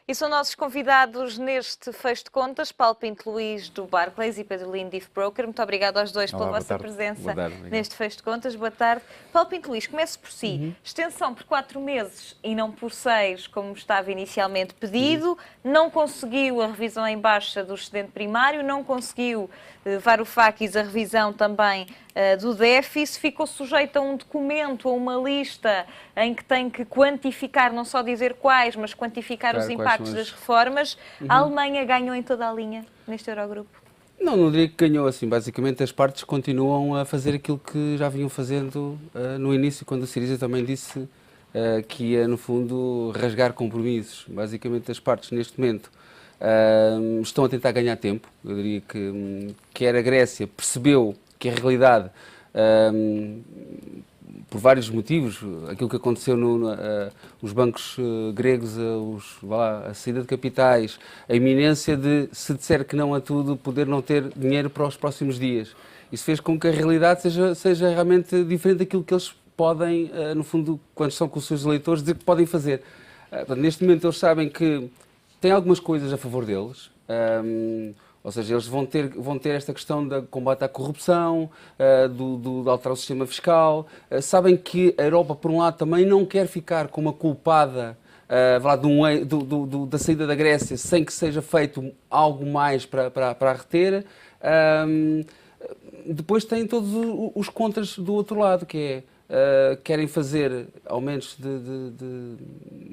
E são nossos convidados neste fecho de contas, Paulo Pinto Luís do Barclays e Pedro Lino, Diff Broker. Muito obrigada aos dois pela vossa presença neste fecho de contas. Boa tarde. Paulo Pinto Luís, comece por si. Extensão por 4 meses e não por 6, como estava inicialmente pedido. Não conseguiu a revisão em baixa do excedente primário, não conseguiu Varoufakis a revisão também do déficit, ficou sujeito a um documento, a uma lista em que tem que quantificar, não só dizer quais, mas quantificar os impactos das reformas. A Alemanha ganhou em toda a linha neste Eurogrupo? Não diria que ganhou assim. Basicamente as partes continuam a fazer aquilo que já vinham fazendo no início, quando o Syriza também disse que ia, no fundo, rasgar compromissos. Basicamente as partes neste momento estão a tentar ganhar tempo. Eu diria que quer a Grécia percebeu que a realidade, por vários motivos, aquilo que aconteceu nos bancos gregos, a saída de capitais, a iminência de, se disser que não a tudo, poder não ter dinheiro para os próximos dias. Isso fez com que a realidade seja realmente diferente daquilo que eles podem, no fundo, quando estão com os seus eleitores, dizer que podem fazer. Neste momento eles sabem que têm algumas coisas a favor deles, ou seja, eles vão ter esta questão da combate à corrupção, de alterar o sistema fiscal. Sabem que a Europa, por um lado, também não quer ficar como a culpada da saída da Grécia sem que seja feito algo mais para a reter. Depois tem todos os contras do outro lado, que é querem fazer aumentos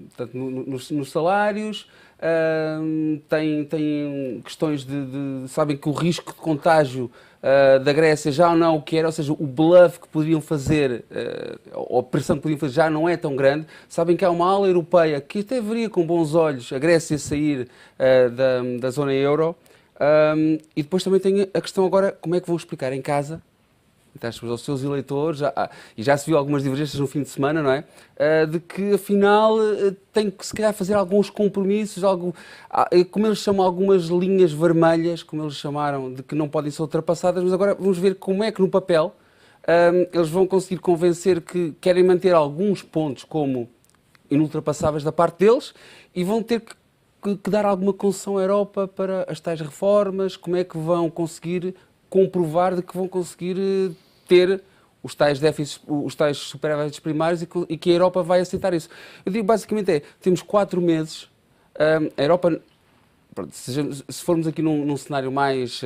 portanto, nos salários, têm questões sabem que o risco de contágio da Grécia já não o que era, ou seja, o bluff que poderiam fazer, ou a pressão que podiam fazer já não é tão grande. Sabem que há uma ala europeia que até veria com bons olhos a Grécia sair da zona euro. E depois também tem a questão agora, como é que vão explicar em casa aos seus eleitores, e já se viu algumas divergências no fim de semana, não é? De que afinal tem que se calhar fazer alguns compromissos, como eles chamam, algumas linhas vermelhas, como eles chamaram, de que não podem ser ultrapassadas, mas agora vamos ver como é que no papel eles vão conseguir convencer que querem manter alguns pontos como inultrapassáveis da parte deles e vão ter que dar alguma concessão à Europa para as tais reformas, como é que vão conseguir comprovar de que vão conseguir ter os tais déficits, os tais superávites primários e que a Europa vai aceitar isso. Eu digo basicamente temos 4 meses, a Europa, se formos aqui num cenário mais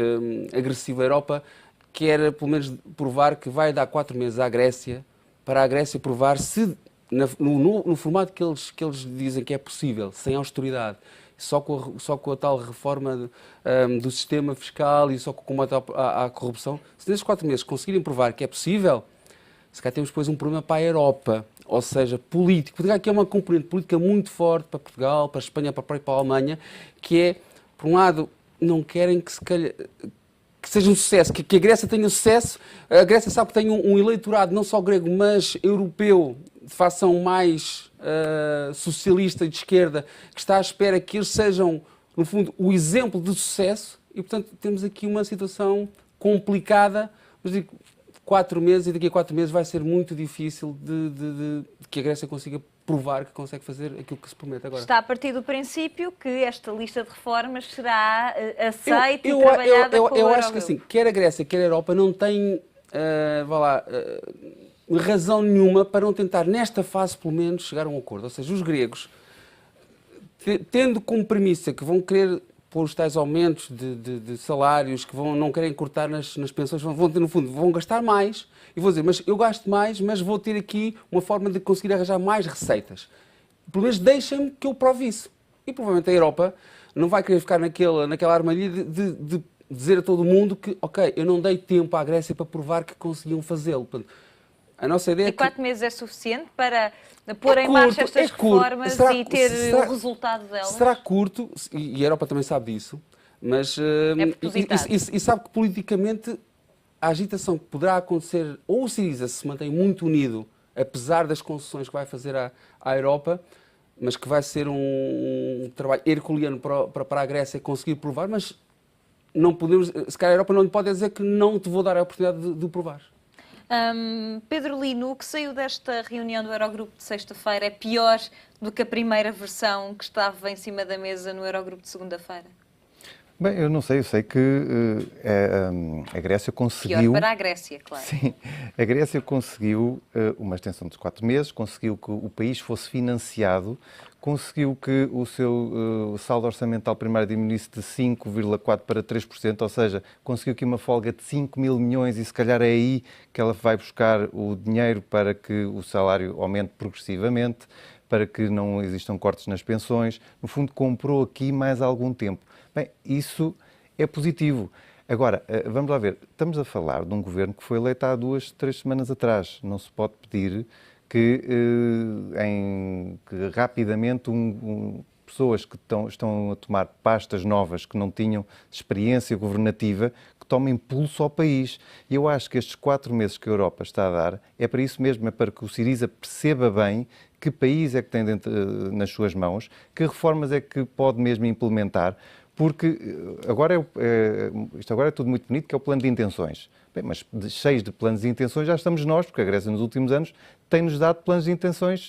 agressivo, a Europa quer pelo menos provar que vai dar 4 meses à Grécia, para a Grécia provar se no formato que eles dizem que é possível, sem austeridade, só com a tal reforma do sistema fiscal e só com o combate à corrupção, se nesses 4 meses conseguirem provar que é possível, se calhar temos depois um problema para a Europa, ou seja, político. Portugal aqui é uma componente política muito forte para Portugal, para a Espanha, para a Alemanha, que é, por um lado, não querem que seja um sucesso, que a Grécia tenha sucesso. A Grécia sabe que tem um eleitorado, não só grego, mas europeu, de facção mais socialista e de esquerda, que está à espera que eles sejam, no fundo, o exemplo de sucesso. E, portanto, temos aqui uma situação complicada, mas digo, 4 meses, e daqui a 4 meses vai ser muito difícil de que a Grécia consiga provar que consegue fazer aquilo que se promete agora. Está a partir do princípio que esta lista de reformas será aceita e trabalhada com o Eu acho que assim, quer a Grécia, quer a Europa não têm razão nenhuma para não tentar, nesta fase pelo menos, chegar a um acordo. Ou seja, os gregos, tendo como premissa que vão querer pôr os tais aumentos de salários, que não querem cortar nas pensões, vão ter, no fundo, vão gastar mais, e vou dizer, mas eu gasto mais, mas vou ter aqui uma forma de conseguir arranjar mais receitas. Pelo menos deixem-me que eu prove isso. E provavelmente a Europa não vai querer ficar naquela armadilha de dizer a todo mundo que, ok, eu não dei tempo à Grécia para provar que conseguiam fazê-lo. A nossa ideia e 4 meses é suficiente para pôr em marcha estas reformas e ter o resultado delas? Será curto, e a Europa também sabe disso, mas e sabe que politicamente a agitação que poderá acontecer, ou o Syriza se mantém muito unido, apesar das concessões que vai fazer à Europa, mas que vai ser um trabalho herculeano para a Grécia conseguir provar, mas não podemos, se calhar a Europa não lhe pode dizer que não te vou dar a oportunidade de provar. Pedro Lino, o que saiu desta reunião do Eurogrupo de sexta-feira é pior do que a primeira versão que estava em cima da mesa no Eurogrupo de segunda-feira? Bem, eu não sei, eu sei que a Grécia conseguiu... Pior para a Grécia, claro. Sim, a Grécia conseguiu uma extensão de 4 meses, conseguiu que o país fosse financiado, conseguiu que o seu saldo orçamental primário diminuísse de 5,4% para 3%, ou seja, conseguiu aqui uma folga de 5 mil milhões e se calhar é aí que ela vai buscar o dinheiro para que o salário aumente progressivamente, para que não existam cortes nas pensões. No fundo, comprou aqui mais algum tempo. Bem, isso é positivo. Agora, vamos lá ver, estamos a falar de um governo que foi eleito há 2, 3 semanas atrás. Não se pode pedir que rapidamente pessoas que estão a tomar pastas novas, que não tinham experiência governativa, que tomem pulso ao país. E eu acho que estes 4 meses que a Europa está a dar é para isso mesmo, é para que o Syriza perceba bem que país é que tem nas suas mãos, que reformas é que pode mesmo implementar, porque isto agora é tudo muito bonito, que é o plano de intenções. Bem, mas cheios de planos de intenções já estamos nós, porque a Grécia nos últimos anos tem-nos dado planos de intenções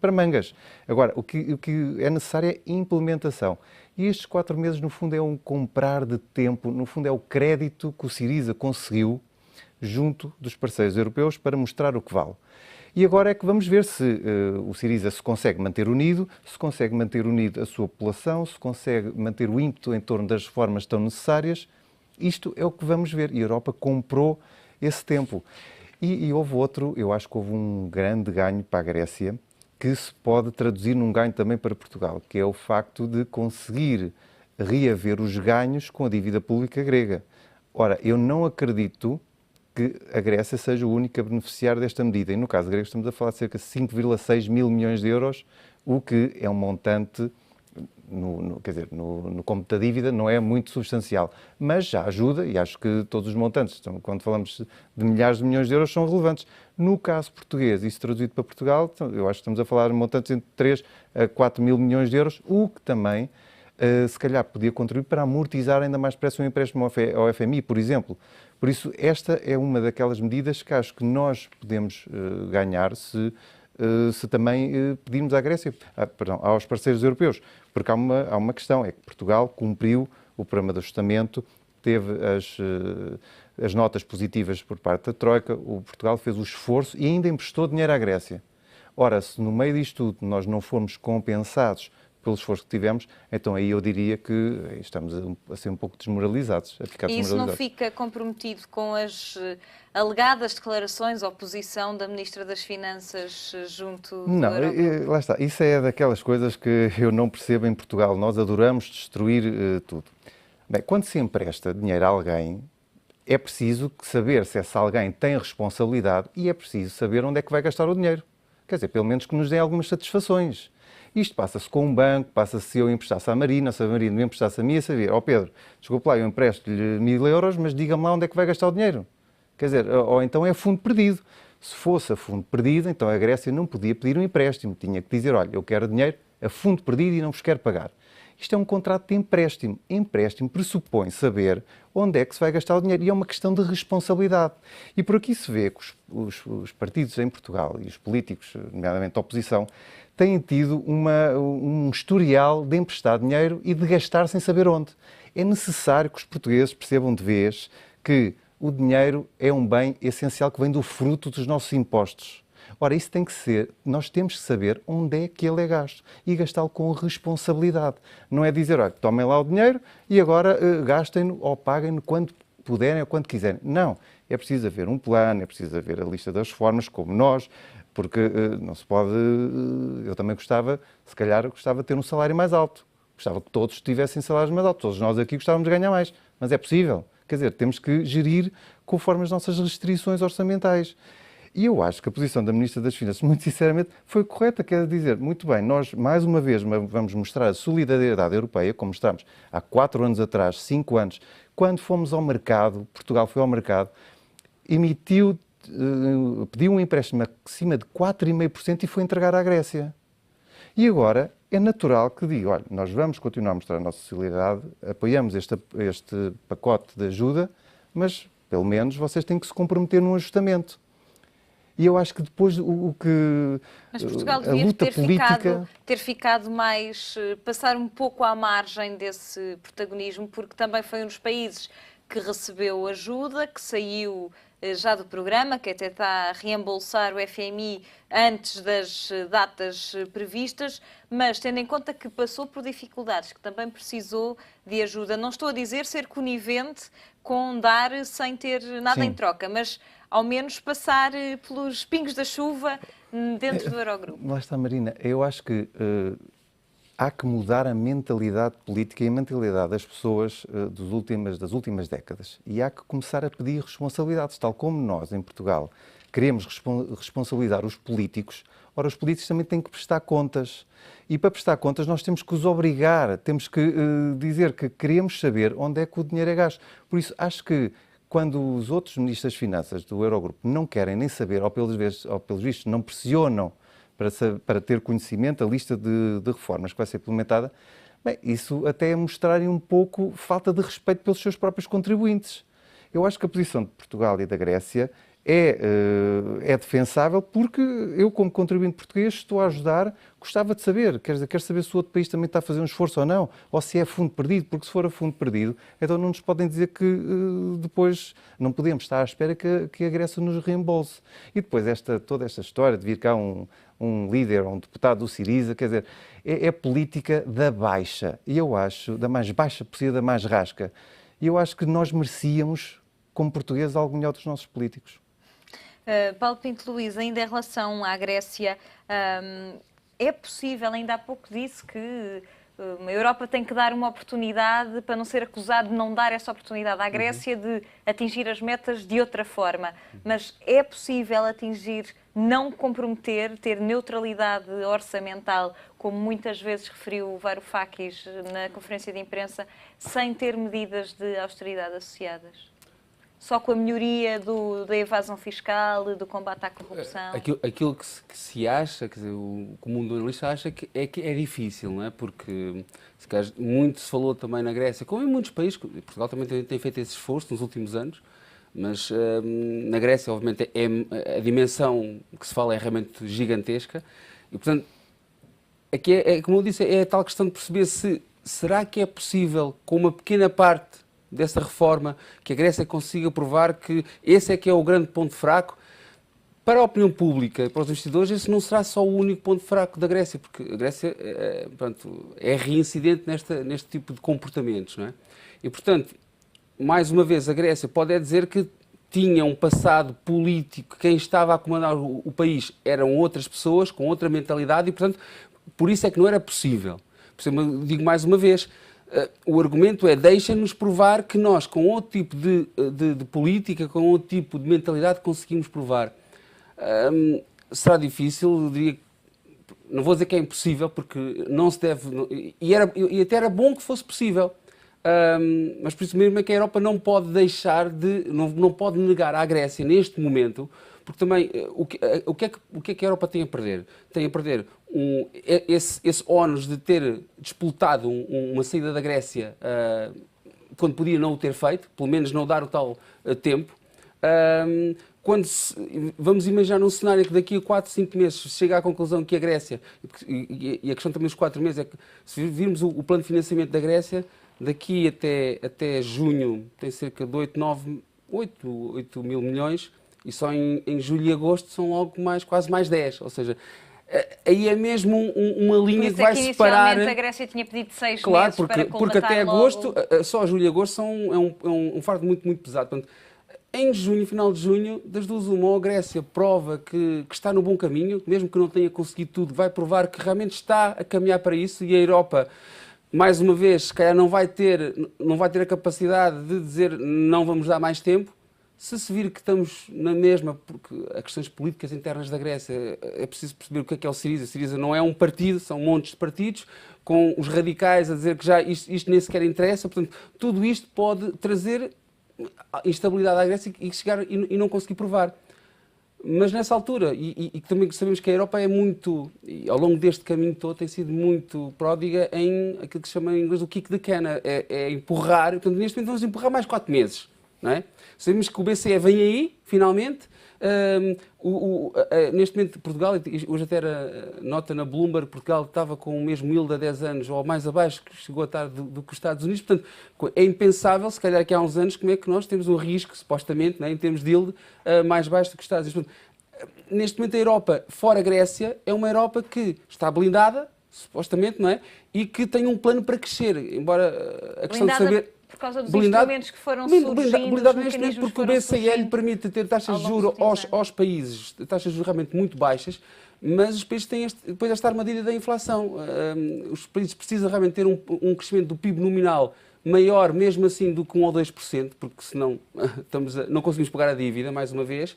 para mangas. Agora, o que é necessário é implementação. E estes 4 meses, no fundo, é um comprar de tempo, no fundo é o crédito que o Syriza conseguiu junto dos parceiros europeus para mostrar o que vale. E agora é que vamos ver se o Syriza se consegue manter unido, se consegue manter unido a sua população, se consegue manter o ímpeto em torno das reformas tão necessárias. Isto é o que vamos ver. E a Europa comprou esse tempo. E houve outro, eu acho que houve um grande ganho para a Grécia, que se pode traduzir num ganho também para Portugal, que é o facto de conseguir reaver os ganhos com a dívida pública grega. Ora, eu não acredito que a Grécia seja o único a beneficiar desta medida. E no caso grego estamos a falar de cerca de 5,6 mil milhões de euros, o que é um montante, no cômputo da dívida, não é muito substancial. Mas já ajuda, e acho que todos os montantes, quando falamos de milhares de milhões de euros, são relevantes. No caso português, isso traduzido para Portugal, eu acho que estamos a falar de montantes entre 3 a 4 mil milhões de euros, o que também, se calhar, podia contribuir para amortizar ainda mais depressa um empréstimo ao FMI, por exemplo. Por isso, esta é uma daquelas medidas que acho que nós podemos ganhar se também pedirmos à Grécia, aos parceiros europeus, porque há uma questão, é que Portugal cumpriu o programa de ajustamento, teve as notas positivas por parte da Troika, Portugal fez o esforço e ainda emprestou dinheiro à Grécia. Ora, se no meio disto tudo nós não formos compensados pelo esforço que tivemos, então aí eu diria que estamos a ser um pouco desmoralizados, a ficar desmoralizados. E isso não fica comprometido com as alegadas declarações ou posição da Ministra das Finanças junto do Eurogrupo? Lá está. Isso é daquelas coisas que eu não percebo em Portugal. Nós adoramos destruir tudo. Bem, quando se empresta dinheiro a alguém, é preciso saber se essa alguém tem responsabilidade e é preciso saber onde é que vai gastar o dinheiro. Quer dizer, pelo menos que nos dê algumas satisfações. Isto passa-se com um banco, passa-se se eu emprestasse à Marina, se a Marina me emprestasse a mim, a saber, Pedro, desculpe lá, eu empresto-lhe 1000 euros, mas diga-me lá onde é que vai gastar o dinheiro. Quer dizer, ou então é fundo perdido. Se fosse a fundo perdido, então a Grécia não podia pedir um empréstimo, tinha que dizer, olha, eu quero dinheiro a fundo perdido e não vos quero pagar. Isto é um contrato de empréstimo. Empréstimo pressupõe saber onde é que se vai gastar o dinheiro e é uma questão de responsabilidade. E por aqui se vê que os partidos em Portugal e os políticos, nomeadamente a oposição, têm tido um historial de emprestar dinheiro e de gastar sem saber onde. É necessário que os portugueses percebam de vez que o dinheiro é um bem essencial que vem do fruto dos nossos impostos. Ora, isso tem que ser, nós temos que saber onde é que ele é gasto e gastá-lo com responsabilidade. Não é dizer, olha, tomem lá o dinheiro e agora gastem-no ou paguem-no quando puderem ou quando quiserem. Não, é preciso haver um plano, é preciso haver a lista das reformas, como nós, porque não se pode... Eu também gostava de ter um salário mais alto. Gostava que todos tivessem salários mais altos. Todos nós aqui gostávamos de ganhar mais. Mas é possível. Quer dizer, temos que gerir conforme as nossas restrições orçamentais. E eu acho que a posição da Ministra das Finanças, muito sinceramente, foi correta. Quer dizer, muito bem, nós mais uma vez vamos mostrar a solidariedade europeia, como mostramos há 4 anos atrás, 5 anos, quando fomos ao mercado, Portugal foi ao mercado, pediu um empréstimo acima de 4,5% e foi entregar à Grécia. E agora é natural que diga, olha, nós vamos continuar a mostrar a nossa solidariedade, apoiamos este pacote de ajuda, mas pelo menos vocês têm que se comprometer num ajustamento. E eu acho que depois o que Mas Portugal a devia luta política... ter ficado mais, passar um pouco à margem desse protagonismo, porque também foi um dos países que recebeu ajuda, que saiu já do programa, que até está a reembolsar o FMI antes das datas previstas, mas tendo em conta que passou por dificuldades, que também precisou de ajuda. Não estou a dizer ser conivente com dar sem ter nada em troca, mas ao menos passar pelos pingos da chuva dentro do Eurogrupo. Lá está, Marina. Eu acho que há que mudar a mentalidade política e a mentalidade das pessoas das últimas décadas. E há que começar a pedir responsabilidades, tal como nós, em Portugal, queremos responsabilizar os políticos. Ora, os políticos também têm que prestar contas. E para prestar contas nós temos que os obrigar, temos que dizer que queremos saber onde é que o dinheiro é gasto. Por isso, acho que quando os outros ministros das Finanças do Eurogrupo não querem nem saber, ou pelos vistos não pressionam para ter conhecimento da lista de reformas que vai ser implementada, bem, isso até é mostrarem um pouco falta de respeito pelos seus próprios contribuintes. Eu acho que a posição de Portugal e da Grécia é defensável porque eu, como contribuinte português, estou a ajudar, gostava de saber, quero saber se o outro país também está a fazer um esforço ou não, ou se é fundo perdido, porque se for a fundo perdido, então não nos podem dizer que depois não podemos estar à espera que a Grécia nos reembolse. E depois toda esta história de vir cá um líder, um deputado do Syriza, quer dizer, é política da baixa, e eu acho, da mais baixa possível, da mais rasca. E eu acho que nós merecíamos, como portugueses, algo melhor dos nossos políticos. Paulo Pinto Luís, ainda em relação à Grécia, é possível, ainda há pouco disse que a Europa tem que dar uma oportunidade para não ser acusado de não dar essa oportunidade à Grécia de atingir as metas de outra forma. Mas é possível atingir, não comprometer, ter neutralidade orçamental, como muitas vezes referiu Varoufakis na conferência de imprensa, sem ter medidas de austeridade associadas? Só com a melhoria da evasão fiscal, do combate à corrupção? Aquilo que se acha, quer dizer, o comum do analista acha que é difícil, não é? Porque muito se falou também na Grécia, como em muitos países, Portugal também tem feito esse esforço nos últimos anos, mas na Grécia, obviamente, a dimensão que se fala é realmente gigantesca e, portanto, aqui como eu disse, é a tal questão de perceber será que é possível, com uma pequena parte dessa reforma, que a Grécia consiga provar que esse é que é o grande ponto fraco. Para a opinião pública e para os investidores, esse não será só o único ponto fraco da Grécia, porque a Grécia é reincidente neste tipo de comportamentos, não é? E, portanto, mais uma vez, a Grécia pode dizer que tinha um passado político, quem estava a comandar o país eram outras pessoas, com outra mentalidade, e, portanto, por isso é que não era possível. Por isso, eu digo mais uma vez, o argumento é, deixem-nos provar que nós, com outro tipo de política, com outro tipo de mentalidade, conseguimos provar. Será difícil, eu diria, não vou dizer que é impossível, porque não se deve, e até era bom que fosse possível, mas por isso mesmo é que a Europa não pode não pode negar à Grécia neste momento, porque também o que é que a Europa tem a perder? Tem a perder esse ónus de ter disputado uma saída da Grécia quando podia não o ter feito, pelo menos não dar o tal tempo. Vamos imaginar um cenário que daqui a 4, 5 meses se chega à conclusão que a Grécia, e a questão também dos 4 meses é que se virmos o plano de financiamento da Grécia, daqui até junho tem cerca de 8 mil milhões, e só em julho e agosto são logo quase mais 10, ou seja, aí é mesmo uma linha que vai separar... Inicialmente a Grécia tinha pedido 6 claro, meses para colmatar porque até agosto, logo... só julho e agosto é um fardo muito, muito pesado. Portanto, em junho, final de junho, das duas uma, a Grécia prova que está no bom caminho, mesmo que não tenha conseguido tudo, vai provar que realmente está a caminhar para isso, e a Europa, mais uma vez, se calhar não vai ter a capacidade de dizer não vamos dar mais tempo. Se vir que estamos na mesma, porque as questões políticas internas da Grécia, é preciso perceber o que é o Syriza. O Syriza não é um partido, são montes de partidos, com os radicais a dizer que já isto nem sequer interessa. Portanto, tudo isto pode trazer instabilidade à Grécia e não conseguir provar. Mas nessa altura, e também sabemos que a Europa é muito, ao longo deste caminho todo, tem sido muito pródiga em aquilo que se chama em inglês o kick the can, é empurrar. Portanto, neste momento vamos empurrar mais 4 meses. não é? Sabemos que o BCE vem aí, finalmente. Neste momento, Portugal, hoje até era nota na Bloomberg, Portugal estava com o mesmo yield há 10 anos, ou mais abaixo, que chegou a estar do que os Estados Unidos. Portanto, é impensável, se calhar que há uns anos, como é que nós temos um risco, supostamente, não é, em termos de yield, mais baixo do que os Estados Unidos. Portanto, neste momento, a Europa, fora a Grécia, é uma Europa que está blindada, supostamente, não é? E que tem um plano para crescer, embora a questão de saber... Por causa dos instrumentos que foram surgindo, blindado neste momento, porque o BCE lhe permite ter taxas de juros aos países, taxas de juros realmente muito baixas, mas os países têm depois esta armadilha da inflação. Os países precisam realmente ter um crescimento do PIB nominal maior, mesmo assim, do que 1 ou 2%, porque senão não conseguimos pagar a dívida, mais uma vez.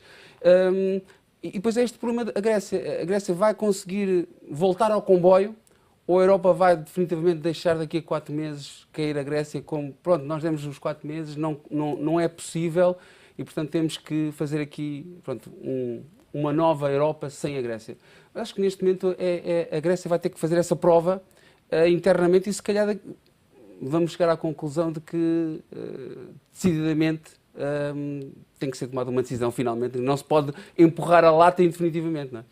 E depois é este problema da Grécia. A Grécia vai conseguir voltar ao comboio, ou a Europa vai definitivamente deixar daqui a 4 meses cair a Grécia como, pronto, nós demos os 4 meses, não é possível e, portanto, temos que fazer aqui, pronto, uma nova Europa sem a Grécia. Eu acho que neste momento a Grécia vai ter que fazer essa prova internamente e, se calhar, vamos chegar à conclusão de que, decididamente, tem que ser tomada uma decisão, finalmente. Não se pode empurrar a lata indefinitivamente, não é?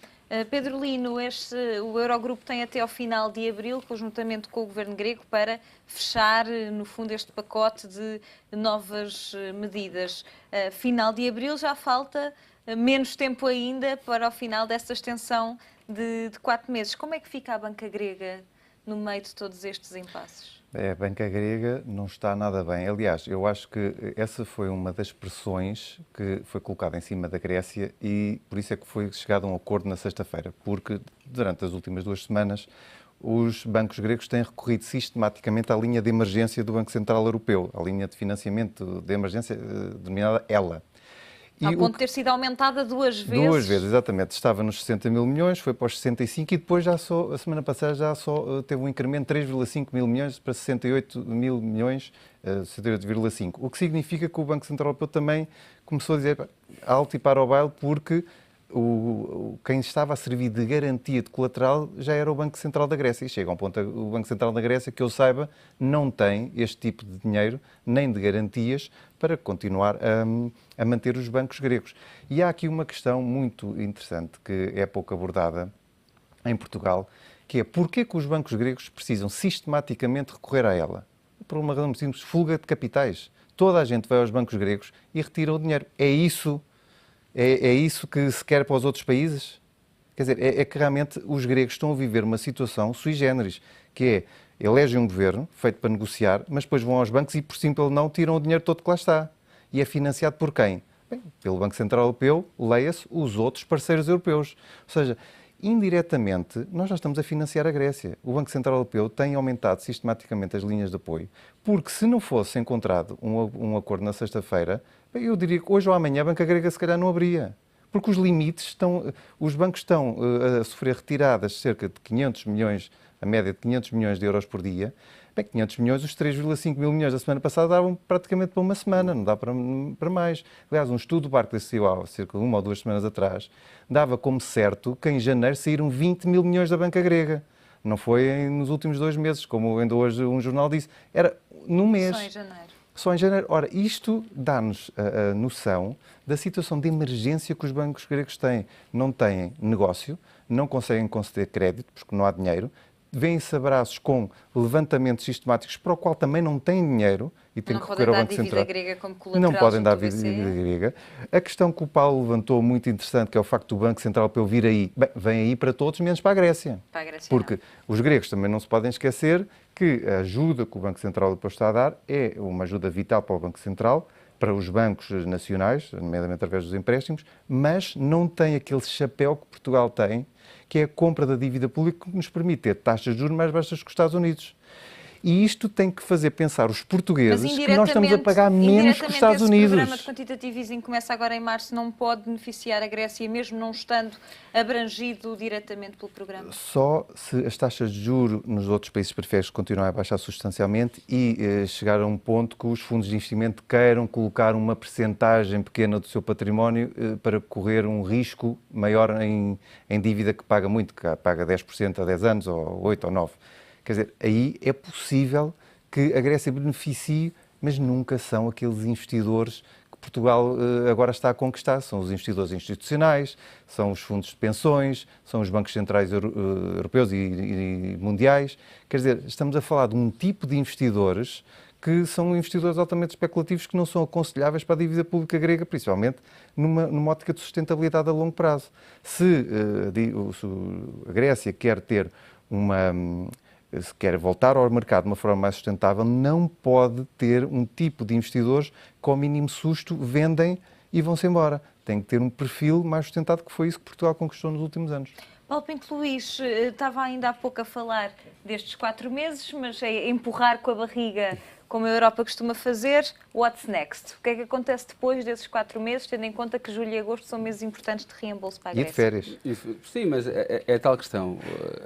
Pedro Lino, o Eurogrupo tem até ao final de abril, conjuntamente com o governo grego, para fechar, no fundo, este pacote de novas medidas. Final de abril já falta menos tempo ainda para o final desta extensão de 4 meses. Como é que fica a banca grega no meio de todos estes impasses? A banca grega não está nada bem. Aliás, eu acho que essa foi uma das pressões que foi colocada em cima da Grécia e por isso é que foi chegado a um acordo na sexta-feira, porque durante as últimas 2 semanas os bancos gregos têm recorrido sistematicamente à linha de emergência do Banco Central Europeu, à linha de financiamento de emergência denominada ELA. Ao ponto de ter sido aumentada 2 vezes. 2 vezes, exatamente. Estava nos 60 mil milhões, foi para os 65 e depois a semana passada já só teve um incremento de 3,5 mil milhões para 68 mil milhões, 68,5. O que significa que o Banco Central Europeu também começou a dizer alto e para o baile porque quem estava a servir de garantia de colateral já era o Banco Central da Grécia. E chega a um ponto, o Banco Central da Grécia, que eu saiba, não tem este tipo de dinheiro, nem de garantias, para continuar a manter os bancos gregos. E há aqui uma questão muito interessante, que é pouco abordada em Portugal, que é porquê que os bancos gregos precisam sistematicamente recorrer a ela? Por uma razão simples, fuga de capitais. Toda a gente vai aos bancos gregos e retira o dinheiro. É isso que se quer para os outros países? Quer dizer, é que realmente os gregos estão a viver uma situação sui generis, que é, elegem um governo feito para negociar, mas depois vão aos bancos e, por simples não, tiram o dinheiro todo que lá está. E é financiado por quem? Bem, pelo Banco Central Europeu, leia-se, os outros parceiros europeus. Ou seja, indiretamente, nós já estamos a financiar a Grécia. O Banco Central Europeu tem aumentado sistematicamente as linhas de apoio, porque se não fosse encontrado um acordo na sexta-feira, eu diria que hoje ou amanhã a banca grega se calhar não abria. Porque os limites os bancos estão a sofrer retiradas de cerca de 500 milhões, a média de 500 milhões de euros por dia. Bem, 500 milhões, os 3,5 mil milhões da semana passada davam praticamente para uma semana, não dá para mais. Aliás, um estudo do Barclays saiu há cerca de 1 ou 2 semanas atrás, dava como certo que em janeiro saíram 20 mil milhões da banca grega. Não foi nos últimos 2 meses, como ainda hoje um jornal disse. Era num mês. Só em janeiro. Só em janeiro. Ora, isto dá-nos a noção da situação de emergência que os bancos gregos têm. Não têm negócio, não conseguem conceder crédito, porque não há dinheiro, vêm-se a braços com levantamentos sistemáticos para o qual também não têm dinheiro e têm que recorrer ao Banco Central. Não podem dar dívida grega como colateral. Não podem dar dívida grega. A questão que o Paulo levantou, muito interessante, que é o facto do Banco Central Europeu vir aí, bem, vem aí para todos, menos para a Grécia. Para a Grécia porque os gregos também não se podem esquecer que a ajuda que o Banco Central Europeu está a dar é uma ajuda vital para o Banco Central, para os bancos nacionais, nomeadamente através dos empréstimos, mas não tem aquele chapéu que Portugal tem, que é a compra da dívida pública que nos permite ter taxas de juros mais baixas que os Estados Unidos. E isto tem que fazer pensar os portugueses que nós estamos a pagar menos que os Estados Unidos. O programa de quantitative easing começa agora em março, não pode beneficiar a Grécia, mesmo não estando abrangido diretamente pelo programa? Só se as taxas de juros nos outros países periféricos continuarem a baixar substancialmente e chegar a um ponto que os fundos de investimento queiram colocar uma percentagem pequena do seu património para correr um risco maior em dívida que paga muito, que paga 10% a 10 anos, ou 8 ou 9. Quer dizer, aí é possível que a Grécia beneficie, mas nunca são aqueles investidores Portugal agora está a conquistar. São os investidores institucionais, são os fundos de pensões, são os bancos centrais europeus e mundiais. Quer dizer, estamos a falar de um tipo de investidores que são investidores altamente especulativos que não são aconselháveis para a dívida pública grega, principalmente numa ótica de sustentabilidade a longo prazo. Se a Grécia quer ter se quer voltar ao mercado de uma forma mais sustentável, não pode ter um tipo de investidores que, ao mínimo susto, vendem e vão-se embora. Tem que ter um perfil mais sustentado, que foi isso que Portugal conquistou nos últimos anos. Paulo Pinto Luís, estava ainda há pouco a falar destes 4 meses, mas é empurrar com a barriga, como a Europa costuma fazer. What's next? O que é que acontece depois desses 4 meses, tendo em conta que julho e agosto são meses importantes de reembolso para a Grécia? E de férias. Sim, mas é tal questão.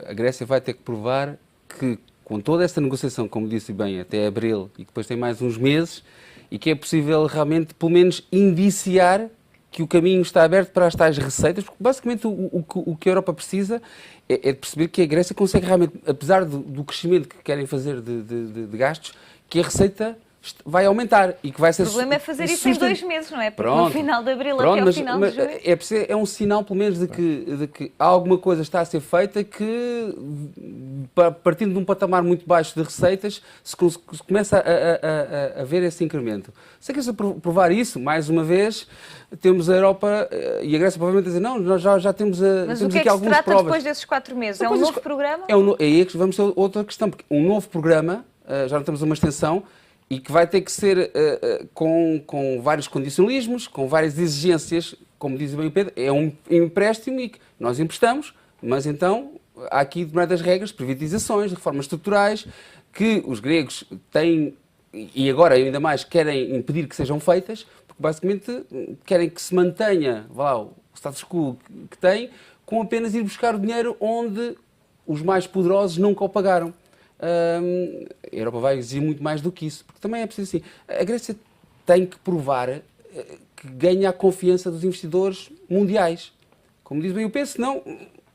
A Grécia vai ter que provar que, com toda esta negociação, como disse bem, até abril, e que depois tem mais uns meses, e que é possível realmente, pelo menos, indiciar que o caminho está aberto para as tais receitas, porque basicamente o que a Europa precisa é de perceber que a Grécia consegue realmente, apesar do crescimento que querem fazer de gastos, que a receita vai aumentar e que vai ser... O problema é fazer isso em 2 meses, não é? Porque no final de abril até ao final de julho... É um sinal, pelo menos, de que alguma coisa está a ser feita que, partindo de um patamar muito baixo de receitas, se começa a ver esse incremento. Se quer provar isso, mais uma vez, temos a Europa e a Grécia provavelmente a dizer, não, nós já temos Mas o que é que se trata depois desses 4 meses? É um novo programa? É aí que vamos ter outra questão, porque um novo programa, já não temos uma extensão, e que vai ter que ser com vários condicionalismos, com várias exigências, como diz bem o Pedro, é um empréstimo e que nós emprestamos, mas então há aqui determinadas regras, privatizações, reformas estruturais, que os gregos têm, e agora ainda mais querem impedir que sejam feitas, porque basicamente querem que se mantenha o status quo que tem, com apenas ir buscar o dinheiro onde os mais poderosos nunca o pagaram. A Europa vai exigir muito mais do que isso, porque também é preciso assim, a Grécia tem que provar que ganha a confiança dos investidores mundiais, como diz bem o Pedro, senão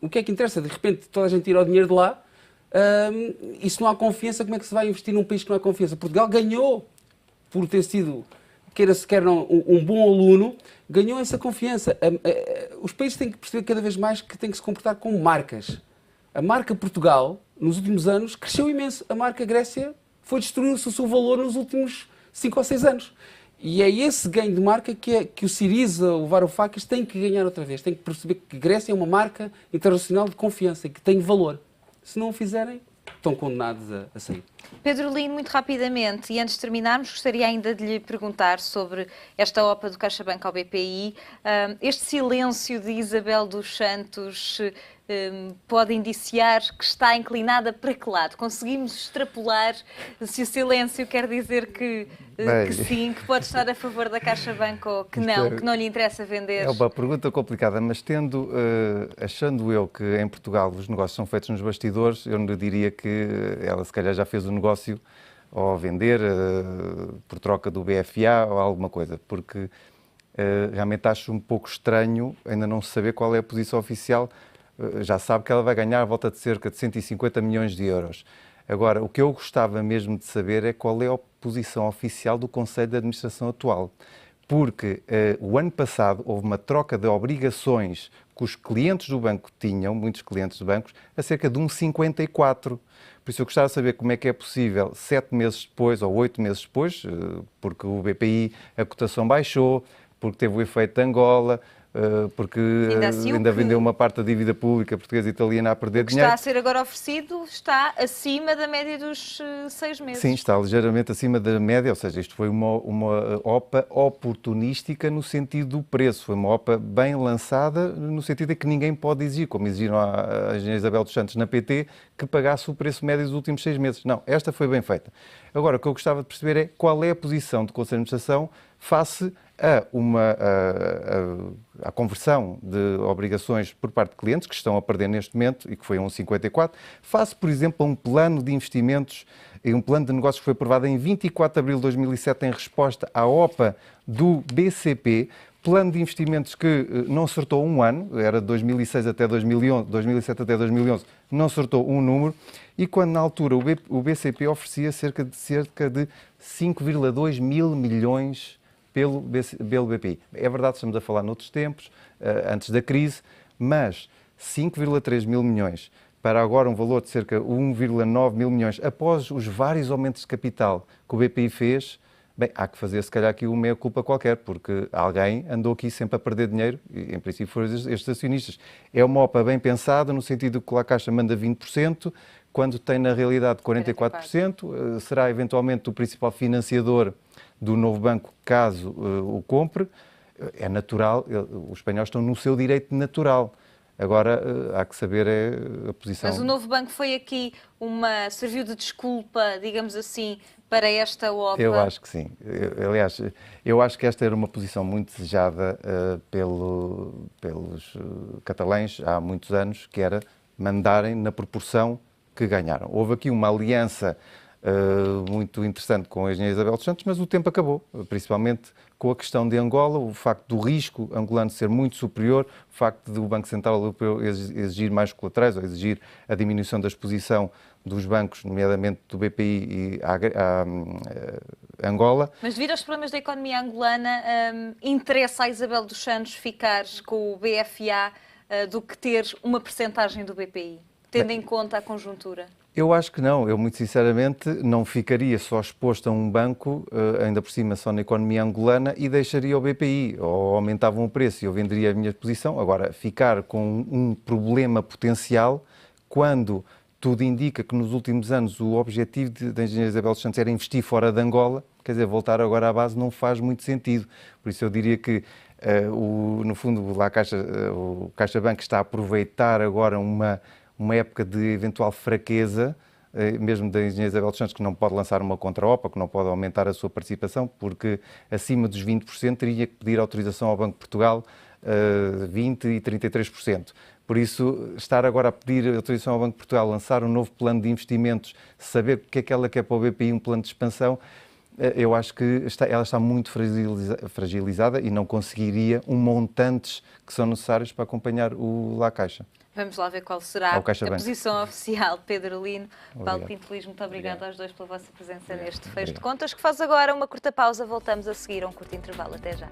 o que é que interessa? De repente toda a gente tira o dinheiro de lá, e se não há confiança, como é que se vai investir num país que não há confiança? Portugal ganhou, por ter sido, queira-se quer não, um bom aluno, ganhou essa confiança. Os países têm que perceber cada vez mais que têm que se comportar como marcas. A marca Portugal, nos últimos anos, cresceu imenso. A marca Grécia destruiu-se o seu valor nos últimos 5 ou 6 anos. E é esse ganho de marca que o Syriza, o Varoufakis, têm que ganhar outra vez. Têm que perceber que Grécia é uma marca internacional de confiança e que tem valor. Se não o fizerem, estão condenados a sair. Pedro Lino, muito rapidamente, e antes de terminarmos, gostaria ainda de lhe perguntar sobre esta OPA do CaixaBank ao BPI. Este silêncio de Isabel dos Santos pode indiciar que está inclinada para que lado? Conseguimos extrapolar se o silêncio quer dizer que sim, que pode estar a favor da CaixaBank ou que não lhe interessa vender? É uma pergunta complicada, mas achando eu que em Portugal os negócios são feitos nos bastidores, eu não diria que ela se calhar já fez o negócio ou vender por troca do BFA ou alguma coisa, porque realmente acho um pouco estranho ainda não saber qual é a posição oficial. Já sabe que ela vai ganhar à volta de cerca de 150 milhões de euros. Agora, o que eu gostava mesmo de saber é qual é a posição oficial do Conselho de Administração atual. Porque o ano passado houve uma troca de obrigações que os clientes do banco tinham, muitos clientes de bancos, a cerca de 1,54. Por isso eu gostava de saber como é que é possível, 7 meses depois ou 8 meses depois, porque o BPI, a cotação baixou, porque teve o efeito de Angola, porque ainda vendeu uma parte da dívida pública portuguesa e italiana a perder dinheiro. Está a ser agora oferecido, está acima da média dos 6 meses. Sim, está ligeiramente acima da média, ou seja, isto foi uma OPA oportunística no sentido do preço, foi uma OPA bem lançada no sentido de que ninguém pode exigir, como exigiram a engenheira Isabel dos Santos na PT, que pagasse o preço médio dos últimos 6 meses. Não, esta foi bem feita. Agora, o que eu gostava de perceber é qual é a posição do Conselho de Administração face a conversão de obrigações por parte de clientes que estão a perder neste momento e que foi 1,54, face, por exemplo, a um plano de investimentos e um plano de negócios que foi aprovado em 24 de abril de 2007 em resposta à OPA do BCP, plano de investimentos que não acertou um ano, era de 2006 até 2011, 2007 até 2011, não acertou um número, e quando na altura o BCP oferecia cerca de 5,2 mil milhões pelo BPI. É verdade, estamos a falar noutros tempos, antes da crise, mas 5,3 mil milhões para agora um valor de cerca de 1,9 mil milhões, após os vários aumentos de capital que o BPI fez, bem, há que fazer se calhar aqui uma meia-culpa qualquer, porque alguém andou aqui sempre a perder dinheiro, e em princípio foram estes acionistas. É uma OPA bem pensada, no sentido que a Caixa manda 20%, quando tem na realidade 44%, será eventualmente o principal financiador do novo banco, caso o compre. É natural, os espanhóis estão no seu direito natural. Agora, há que saber a posição... Mas o novo banco foi aqui serviu de desculpa, digamos assim, para esta OPA? Eu acho que sim. Aliás, eu acho que esta era uma posição muito desejada pelos catalães há muitos anos, que era mandarem na proporção que ganharam. Houve aqui uma aliança muito interessante com a engenheira Isabel dos Santos, mas o tempo acabou, principalmente com a questão de Angola, o facto do risco angolano ser muito superior, o facto do Banco Central Europeu exigir mais colaterais, ou exigir a diminuição da exposição dos bancos, nomeadamente do BPI e à Angola. Mas devido aos problemas da economia angolana, interessa a Isabel dos Santos ficar com o BFA do que ter uma percentagem do BPI, tendo em conta a conjuntura? Eu acho que não. Eu, muito sinceramente, não ficaria só exposto a um banco, ainda por cima só na economia angolana, e deixaria o BPI, ou aumentavam o preço e eu venderia a minha posição. Agora, ficar com um problema potencial, quando tudo indica que nos últimos anos o objetivo da engenheira Isabel dos Santos era investir fora de Angola, quer dizer, voltar agora à base não faz muito sentido. Por isso eu diria que, no fundo, o CaixaBank está a aproveitar agora uma época de eventual fraqueza, mesmo da engenheira Isabel dos Santos, que não pode lançar uma contra-OPA, que não pode aumentar a sua participação, porque acima dos 20% teria que pedir autorização ao Banco de Portugal, 20% e 33%. Por isso, estar agora a pedir autorização ao Banco de Portugal, lançar um novo plano de investimentos, saber o que é que ela quer para o BPI, um plano de expansão, eu acho que ela está muito fragilizada e não conseguiria montantes que são necessários para acompanhar La Caixa. Vamos lá ver qual será a posição oficial. Pedro Lino, Paulo Pinto Luís, muito obrigado aos dois pela vossa presença neste Fecho de Contas, que faz agora uma curta pausa. Voltamos a seguir a um curto intervalo. Até já.